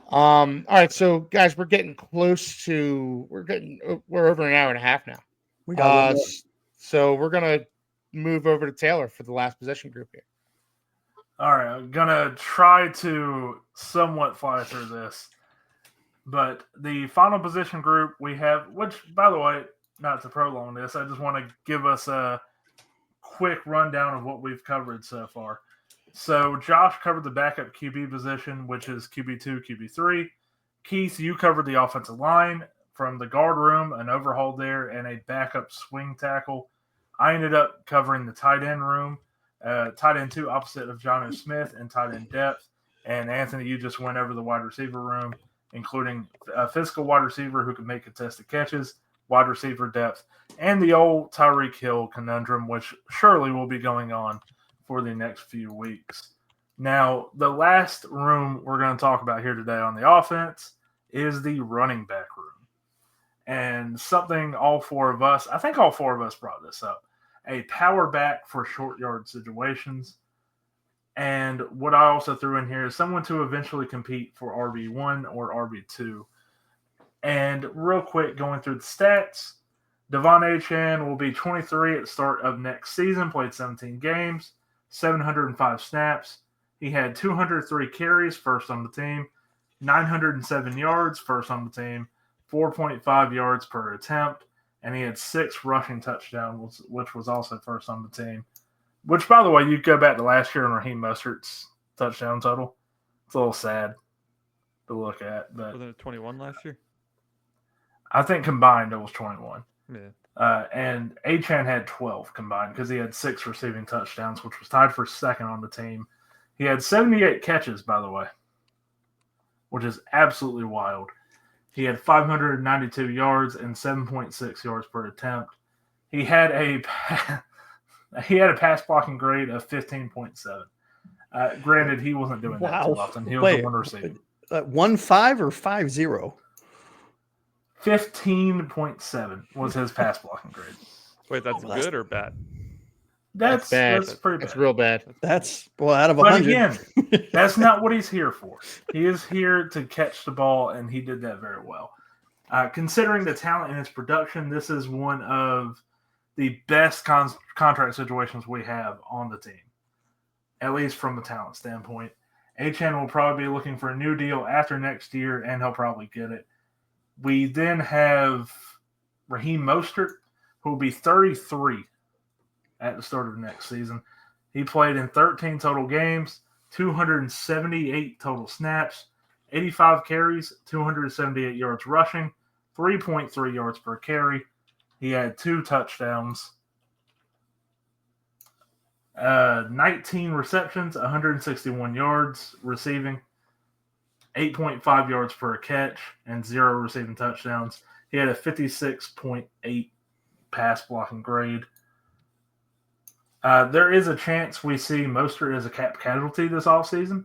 All right, so guys, we're getting close to we're over an hour and a half now. We got one more. So we're gonna move over to Taylor for the last possession group here. All right, I'm gonna try to somewhat fly through this, but the final position group we have, which by the way, not to prolong this, I just want to give us a quick rundown of what we've covered so far. So Josh covered the backup QB position, which is QB2, QB3. Keith, you covered the offensive line from the guard room, an overhaul there, and a backup swing tackle. I ended up covering the tight end room, tight end 2 opposite of John O. Smith, and tight end depth. And Anthony, you just went over the wide receiver room, including a physical wide receiver who can make contested catches, wide receiver depth, and the old Tyreek Hill conundrum, which surely will be going on for the next few weeks. Now, the last room we're going to talk about here today on the offense is the running back room. And something all four of us, I think all four of us brought this up, a power back for short yard situations. And what I also threw in here is someone to eventually compete for RB1 or RB2. And real quick, going through the stats, Devon Achane will be 23 at the start of next season, played 17 games, 705 snaps. He had 203 carries, first on the team, 907 yards, first on the team, 4.5 yards per attempt, and he had 6 rushing touchdowns, which was also first on the team. Which, by the way, you go back to last year and Raheem Mostert's touchdown total. It's a little sad to look at. But wasn't it 21 last year? I think combined it was 21. Yeah. And Achane had 12 combined because he had 6 receiving touchdowns, which was tied for second on the team. He had 78 catches, by the way, which is absolutely wild. He had 592 yards and 7.6 yards per attempt. He had a pass blocking grade of 15.7. Granted, he wasn't doing that too often. He was the one receiving. 1.5 or 5.0? 15.7 was his pass blocking grade. Wait, that's good or bad? That's bad. That's pretty bad. That's real bad. That's out of 100. But again, that's not what he's here for. He is here to catch the ball, and he did that very well. Considering the talent in his production, this is one of the best contract situations we have on the team, at least from a talent standpoint. Achane will probably be looking for a new deal after next year, and he'll probably get it. We then have Raheem Mostert, who will be 33 at the start of next season. He played in 13 total games, 278 total snaps, 85 carries, 278 yards rushing, 3.3 yards per carry. He had 2 touchdowns, 19 receptions, 161 yards receiving, 8.5 yards per catch, and 0 receiving touchdowns. He had a 56.8 pass blocking grade. There is a chance we see Mostert as a cap casualty this offseason.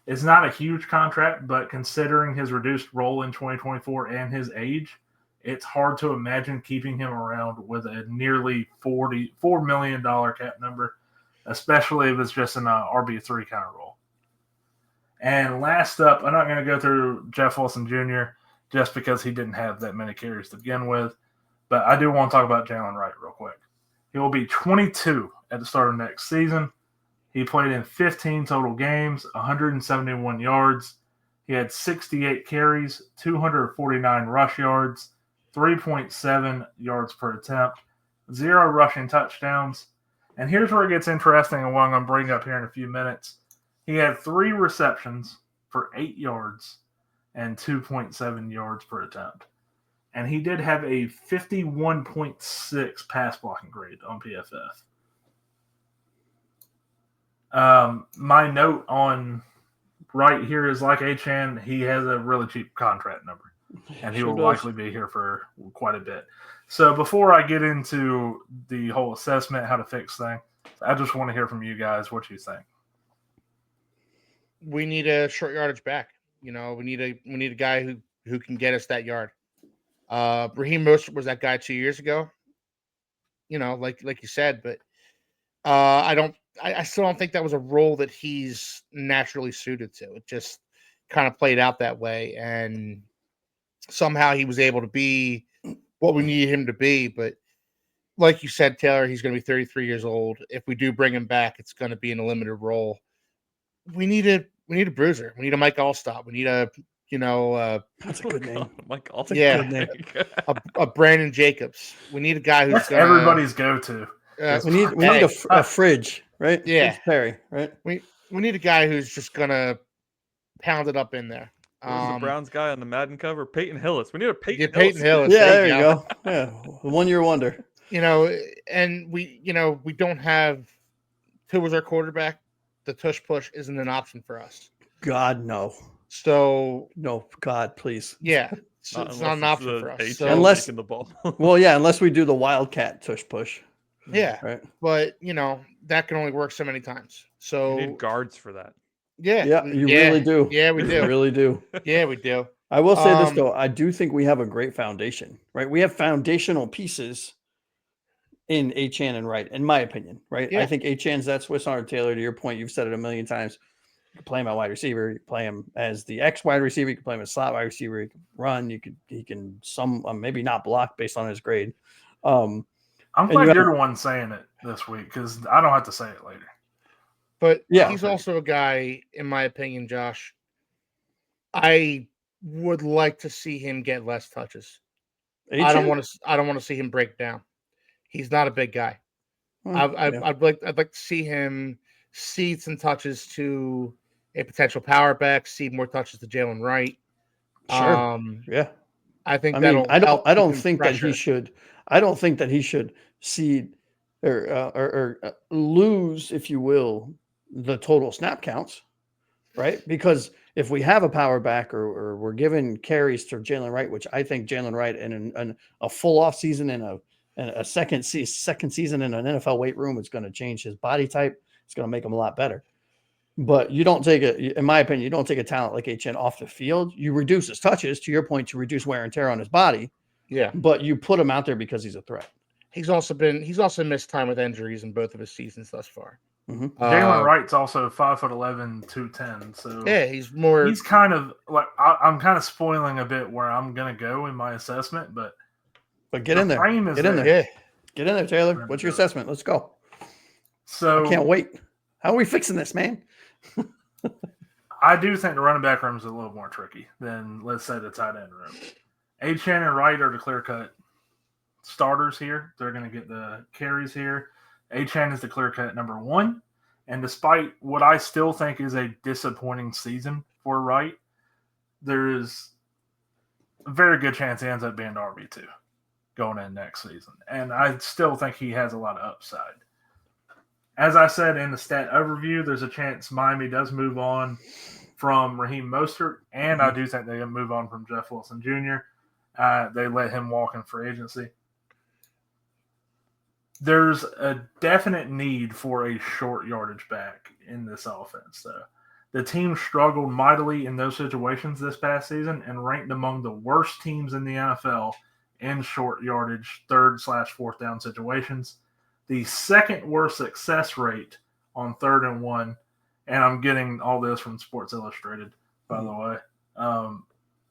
It's not a huge contract, but considering his reduced role in 2024 and his age, it's hard to imagine keeping him around with a nearly $44 million cap number, especially if it's just an RB3 kind of role. And last up, I'm not going to go through Jeff Wilson Jr. just because he didn't have that many carries to begin with, but I do want to talk about Jalen Wright real quick. He will be 22 at the start of next season. He played in 15 total games, 171 yards. He had 68 carries, 249 rush yards, 3.7 yards per attempt, 0 rushing touchdowns. And here's where it gets interesting and what I'm going to bring up here in a few minutes. He had 3 receptions for 8 yards and 2.7 yards per attempt. And he did have a 51.6 pass blocking grade on PFF. My note on right here is like Achane, he has a really cheap contract number. And he will likely be here for quite a bit. So before I get into the whole assessment, how to fix things, I just want to hear from you guys what you think. We need a short yardage back. We need a guy who can get us that yard. Raheem Mostert was that guy 2 years ago. Like you said, but I still don't think that was a role that he's naturally suited to. It just kind of played out that way, and somehow he was able to be what we needed him to be. But like you said, Taylor, he's going to be 33 years old. If we do bring him back, it's going to be in a limited role. We need a bruiser. We need a Mike Allstott. We need a That's a good name. Mike That's a Yeah. good name. a Brandon Jacobs. We need a guy who's That's gonna, everybody's go-to. We need a fridge, right? Yeah. Fridge Perry, right? We need a guy who's just gonna pound it up in there. Who's the Browns guy on the Madden cover? Peyton Hillis. We need a Peyton Peyton Hillis. Hillis. Yeah, there you go. Yeah, the 1 year wonder. And we don't have who was our quarterback. The tush push isn't an option for us. God, no. So No, God, please. yeah, it's not an option for us. So, Unless- the ball. Well, yeah, unless we do the Wildcat tush push. yeah, Right. but that can only work so many times. So You need guards for that. yeah, Yeah, you really do. Yeah, we You do. really do. Yeah, we do. I will say this Um, though, I do think we have a great foundation, right? We have foundational pieces in Achane and Wright, in my opinion, right? Yeah. I think Achane's that Swiss Army Taylor. To your point, you've said it a million times. You can play him at wide receiver. You can play him as the X wide receiver. You can play him as slot wide receiver. He can run. He can maybe not block based on his grade. I'm And glad you you're have- the one saying it this week because I don't have to say it later. But Yeah. he's also a guy, in my opinion, Josh. I would like to see him get less touches. I don't want to see him break down. He's not a big guy. I'd like to see him cede some touches to a potential power back, cede more touches to Jalen Wright. Sure. Yeah. I think I mean, that'll I help don't keep him think that he fresher. should. I don't think that he should cede or lose, if you will, the total snap counts, right? Because if we have a power back or we're giving carries to Jalen Wright, which I think Jalen Wright in a full off season and a second season in an NFL weight room, it's going to change his body type. It's going to make him a lot better. But you don't take in my opinion, you don't take a talent like HN off the field. You reduce his touches, to your point, to reduce wear and tear on his body. Yeah, But you put him out there because he's a threat. he's also missed time with injuries in both of his seasons thus far. Mm-hmm. Jalen Wright's also 5'11", 210. So Yeah, he's kind of like I'm kind of spoiling a bit where I'm gonna go in my assessment, but get in there. frame is Get in there. there. Yeah, Get in there, Taylor. What's your assessment? Let's go. So I can't wait. How are we fixing this, man? I do think the running back room is a little more tricky than, let's say, the tight end room. Achane and Wright are the clear-cut starters here. They're going to get the carries here. Achane is the clear-cut number one. And despite what I still think is a disappointing season for Wright, there is a very good chance he ends up being the RB2 going in next season. And I still think he has a lot of upside. As I said in the stat overview, there's a chance Miami does move on from Raheem Mostert, and I do think they move on from Jeff Wilson Jr. They let him walk in free agency. There's a definite need for a short yardage back in this offense, though. The team struggled mightily in those situations this past season and ranked among the worst teams in the NFL in short yardage, 3rd/4th down situations. The second worst success rate on 3rd and 1, and I'm getting all this from Sports Illustrated, by the way.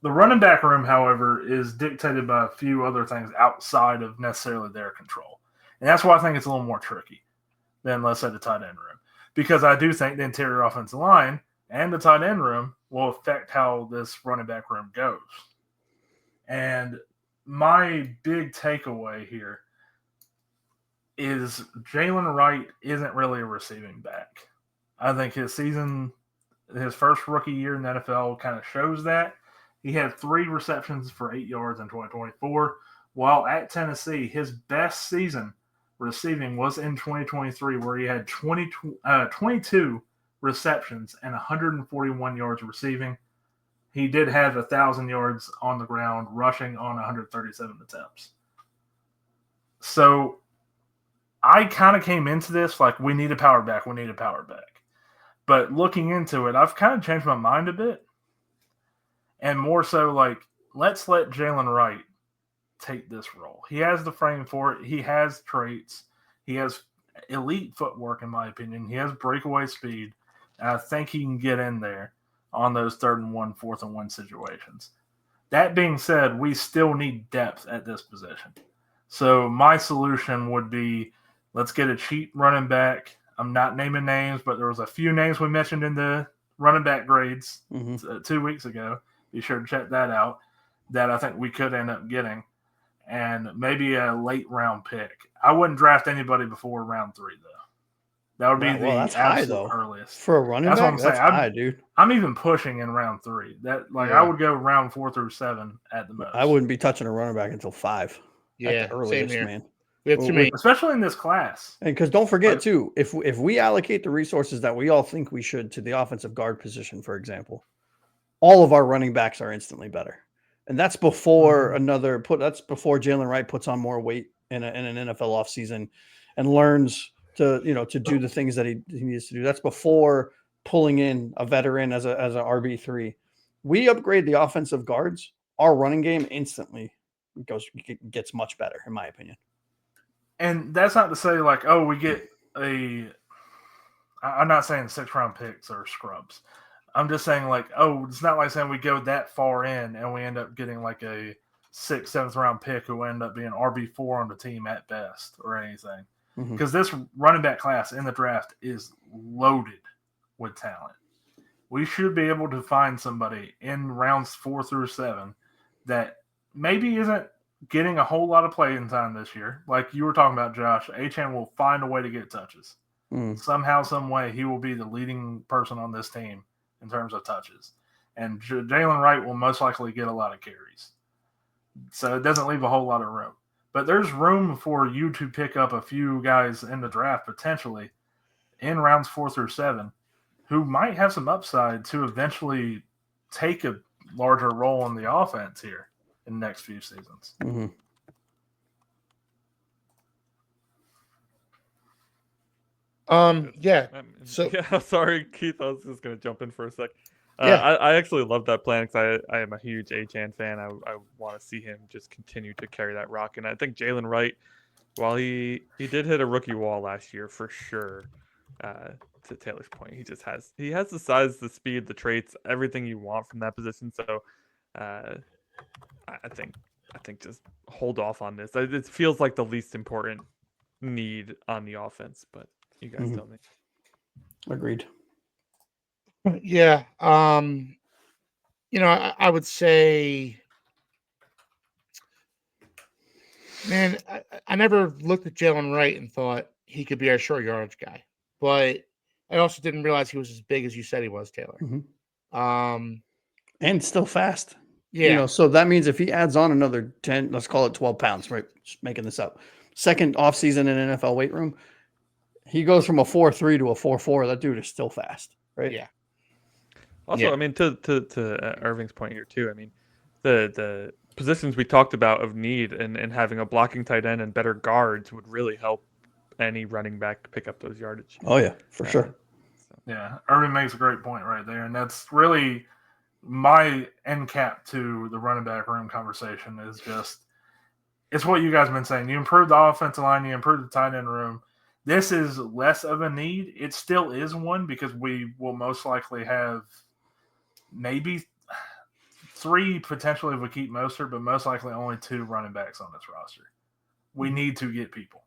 The running back room, however, is dictated by a few other things outside of necessarily their control. And that's why I think it's a little more tricky than, let's say, the tight end room. Because I do think the interior offensive line and the tight end room will affect how this running back room goes. And my big takeaway here is Jalen Wright isn't really a receiving back. I think his first rookie year in the NFL kind of shows that. He had 3 receptions for 8 yards in 2024, while at Tennessee, his best season receiving was in 2023, where he had 22 receptions and 141 yards receiving. He did have 1,000 yards on the ground, rushing on 137 attempts. So I kind of came into this like, we need a power back. But looking into it, I've kind of changed my mind a bit. And more so like, let's let Jalen Wright take this role. He has the frame for it. He has traits. He has elite footwork, in my opinion. He has breakaway speed. I think he can get in there. on those 3rd and 1, 4th and 1 situations. That being said, we still need depth at this position. So my solution would be, let's get a cheap running back. I'm not naming names, but there was a few names we mentioned in the running back grades 2 weeks ago. Be sure to check that out, that I think we could end up getting. And maybe a late round pick. I wouldn't draft anybody before round 3, though. That would be that's high, though. earliest. For a running That's back, what I'm saying. that's high, dude. I'm even pushing in round 3. I would go round 4 through 7 at the most. I wouldn't be touching a running back until 5. Yeah, at the earliest, same here. man. We have too many. Especially in this class. And because don't forget, too, if we allocate the resources that we all think we should to the offensive guard position, for example, all of our running backs are instantly better. And that's before that's before Jalen Wright puts on more weight in an NFL offseason and learns to do the things that he needs to do. That's before pulling in a veteran as a RB3. We upgrade the offensive guards, our running game instantly gets much better, in my opinion. And that's not to say we get I'm not saying 6th-round picks are scrubs. I'm just saying it's not like saying we go that far in and we end up getting a 6th, 7th round pick who end up being RB4 on the team at best or anything. Because this running back class in the draft is loaded with talent. We should be able to find somebody in rounds 4 through 7 that maybe isn't getting a whole lot of playing time this year. Like you were talking about, Josh, Achane will find a way to get touches. Somehow, some way, he will be the leading person on this team in terms of touches. And Jalen Wright will most likely get a lot of carries. So it doesn't leave a whole lot of room. But there's room for you to pick up a few guys in the draft potentially in rounds 4 through 7 who might have some upside to eventually take a larger role in the offense here in the next few seasons. Yeah. Sorry, Keith. I was just gonna jump in for a sec. I actually love that plan because I am a huge Achane fan. I want to see him just continue to carry that rock, and I think Jalen Wright, while he did hit a rookie wall last year for sure. To Taylor's point, he has the size, the speed, the traits, everything you want from that position. So, I think just hold off on this. It feels like the least important need on the offense, but you guys tell me. Agreed. Yeah. I would say, man, I never looked at Jalen Wright and thought he could be our short yardage guy, but I also didn't realize he was as big as you said he was, Taylor. And still fast. Yeah. So that means if he adds on another 10, let's call it 12 pounds, right? Just making this up. Second offseason in NFL weight room, he goes from a 4.3 to a 4.4. That dude is still fast, right? Yeah. Also, I mean, to Irving's point here too. I mean, the positions we talked about of need and having a blocking tight end and better guards would really help any running back to pick up those yardage. Oh yeah, for sure. Yeah, Irving makes a great point right there, and that's really my end cap to the running back room conversation. Is just it's what you guys have been saying. You improve the offensive line, you improve the tight end room. This is less of a need. It still is one because we will most likely have maybe 3 potentially if we keep Mostert, but most likely only 2 running backs on this roster. We need to get people.